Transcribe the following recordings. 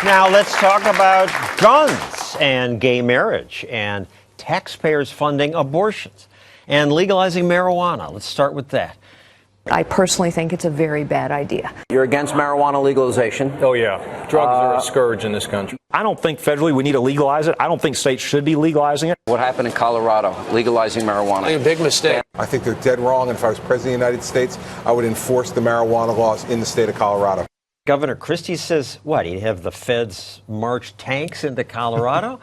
Now let's talk about guns and gay marriage and taxpayers funding abortions and legalizing marijuana. Let's start with that. I personally think it's a very bad idea. You're against marijuana legalization? Oh, yeah. Drugs are a scourge in this country. I don't think federally we need to legalize it. I don't think states should be legalizing it. What happened in Colorado, legalizing marijuana? A big mistake. I think they're dead wrong, and if I was president of the United States, I would enforce the marijuana laws in the state of Colorado. Governor Christie says, what, he'd have the feds march tanks into Colorado?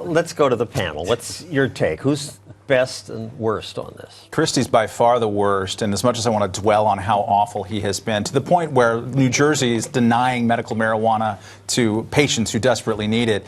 Let's go to the panel. What's your take? Who's best and worst on this? Christie's by far the worst, and as much as I want to dwell on how awful he has been, to the point where New Jersey is denying medical marijuana to patients who desperately need it,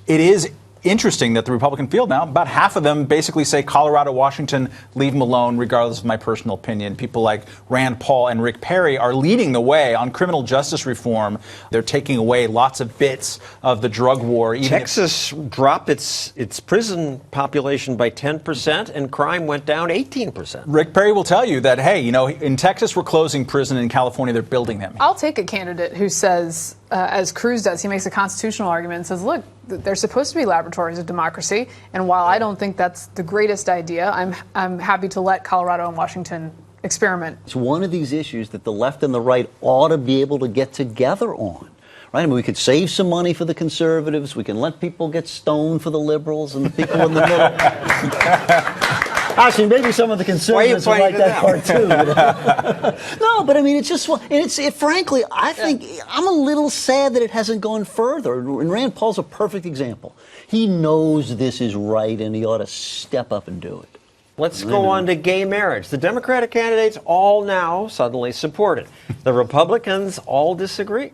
it is interesting that the Republican field now, about half of them basically say Colorado, Washington, leave them alone, regardless of my personal opinion. People like Rand Paul and Rick Perry are leading the way on criminal justice reform. They're taking away lots of bits of the drug war. Texas dropped its prison population by 10% and crime went down 18%. Rick Perry will tell you that, hey, you know, in Texas we're closing prison, in California they're building them. I'll take a candidate who says, as Cruz does, he makes a constitutional argument and says, look, they're supposed to be laboratories of democracy, and while I don't think that's the greatest idea, I'm happy to let Colorado and Washington experiment. It's one of these issues that the left and the right ought to be able to get together on. Right? I mean, we could save some money for the conservatives. We can let people get stoned for the liberals and the people in the middle. Actually, maybe some of the conservatives would like that part too. No, but I mean, it's just, frankly, I think I'm a little sad that it hasn't gone further. And Rand Paul's a perfect example. He knows this is right, and he ought to step up and do it. Let's go on to gay marriage. The Democratic candidates all now suddenly support it. The Republicans all disagree.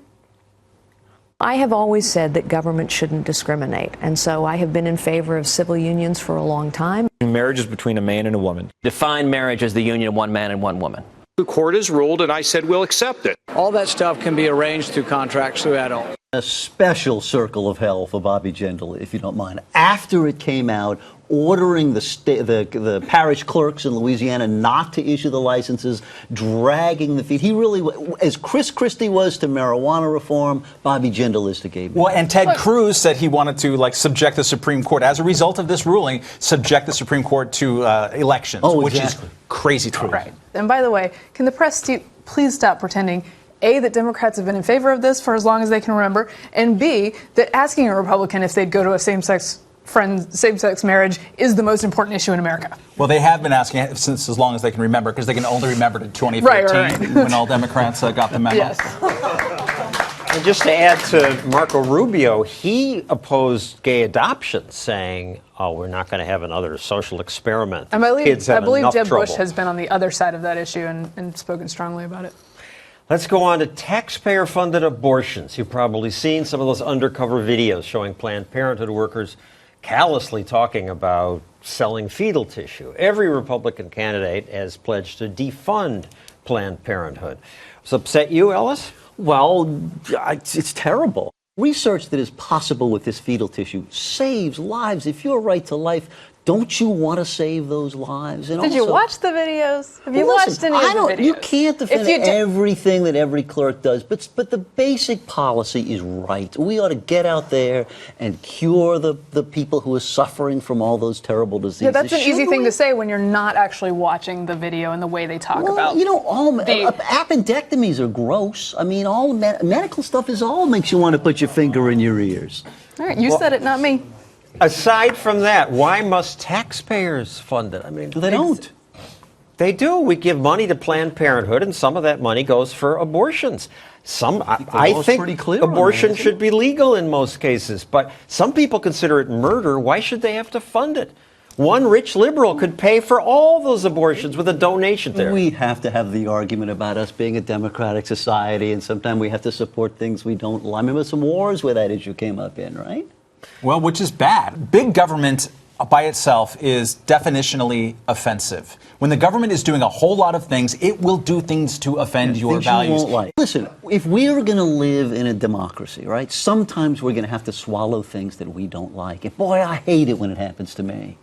I have always said that government shouldn't discriminate, and so I have been in favor of civil unions for a long time. Marriage is between a man and a woman. Define marriage as the union of one man and one woman. The court has ruled, and I said we'll accept it. All that stuff can be arranged through contracts through adults. A special circle of hell for Bobby Jindal, if you don't mind. After it came out, ordering the parish clerks in Louisiana not to issue the licenses, dragging the feet. He really, as Chris Christie was to marijuana reform, Bobby Jindal is to gay marriage. Well, and Ted Cruz said he wanted to subject the Supreme Court, as a result of this ruling, subject the Supreme Court to elections, which is crazy talk. Right. And by the way, can the press please stop pretending A, that Democrats have been in favor of this for as long as they can remember, and B, that asking a Republican if they'd go to a same-sex marriage is the most important issue in America. Well, they have been asking it since as long as they can remember, because they can only remember to 2015 when all Democrats got the memo. Yes. And just to add to Marco Rubio, he opposed gay adoption, saying, oh, we're not going to have another social experiment. And I believe Jeb trouble. Bush has been on the other side of that issue and spoken strongly about it. Let's go on to taxpayer-funded abortions. You've probably seen some of those undercover videos showing Planned Parenthood workers callously talking about selling fetal tissue. Every Republican candidate has pledged to defund Planned Parenthood. Does it upset you, Ellis? Well, it's terrible. Research that is possible with this fetal tissue saves lives. If you're right to life, don't you want to save those lives? And Did you watch the videos? Have you watched any of the videos? You can't defend everything that every clerk does, but the basic policy is right. We ought to get out there and cure the people who are suffering from all those terrible diseases. Yeah, that's an easy thing to say when you're not actually watching the video and the way they talk about. You know, appendectomies are gross. I mean, all medical stuff all makes you want to put your finger in your ears. All right, you said it, not me. Aside from that, why must taxpayers fund it? I mean, they don't. They do. We give money to Planned Parenthood, and some of that money goes for abortions. I think abortion should be legal in most cases, but some people consider it murder. Why should they have to fund it? One rich liberal could pay for all those abortions with a donation there. We have to have the argument about us being a democratic society, and sometimes we have to support things we don't like. I remember some wars where that issue came up in, right? Well, which is bad. Big government by itself is definitionally offensive. When the government is doing a whole lot of things, it will do things to offend your values. You won't like. Listen, if we're going to live in a democracy, right, sometimes we're going to have to swallow things that we don't like. And boy, I hate it when it happens to me.